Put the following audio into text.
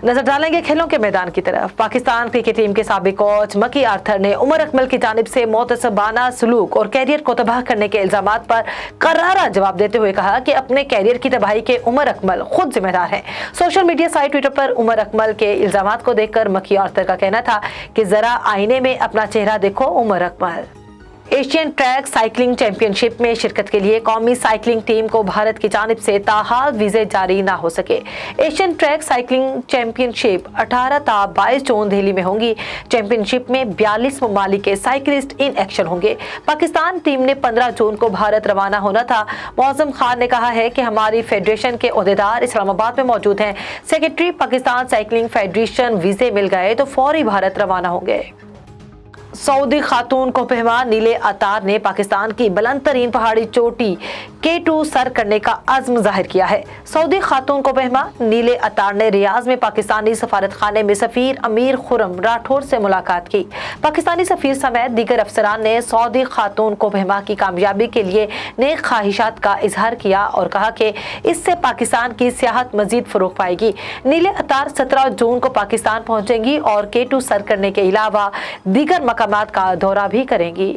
नजर डालेंगे खेलों के मैदान की तरफ। पाकिस्तान क्रिकेट टीम के साबिक कोच मकी आर्थर ने उमर अकमल की जानिब से मुतअस्सिबाना सलूक और कैरियर को तबाह करने के इल्जामात पर करारा जवाब देते हुए कहा कि अपने कैरियर की तबाही के उमर अकमल खुद जिम्मेदार हैं। सोशल मीडिया साइट ट्विटर पर उमर अकमल के इल्जामात को देखकर मकी आर्थर का कहना था कि जरा आईने में अपना चेहरा देखो Umar Akmal. Asian track cycling championship में शिरकत के लिए कौमी साइकिलिंग टीम को भारत की जानिब से ताहाल वीजे जारी न हो सके। एशियन ट्रैक साइकिलिंग चैंपियनशिप 18 ता 22 जून दिल्ली में होंगी। चैंपियनशिप में 42 ममालिक के साइकिलिस्ट इन एक्शन होंगे। पाकिस्तान टीम ने 15 जून को भारत रवाना होना था। मौज़म खान ने कहा है कि हमारी फेडरेशन के ओहदेदार इस्लामाबाद में मौजूद हैं। सेक्रेटरी पाकिस्तान साइकिलिंग फेडरेशन वीजे मिल गए तो फौरी भारत रवाना होंगे। सऊदी खातून कोपहमा नीले अतार ने पाकिस्तान की बुलंद तरीन पहाड़ी चोटी K2 सर करने का अज़्म जाहिर किया है। सऊदी खातून कोपहमा नीले अतार ने रियाज में पाकिस्तानी सफारत खाने में सफीर अमीर खुरम राठौर से मुलाकात की। पाकिस्तानी सफीर समेत दीगर अफसरान ने सऊदी खातून कोपहमा की कामयाबी के लिए नेक ख्वाहिशात का इजहार किया और कहा कि इससे पाकिस्तान की सियाहत मजीद फरोग पाएगी। नीले अतार 17 जून को पाकिस्तान पहुंचेंगी और K2 सर करने के अलावा दीगर मकामात का दौरा भी करेंगी।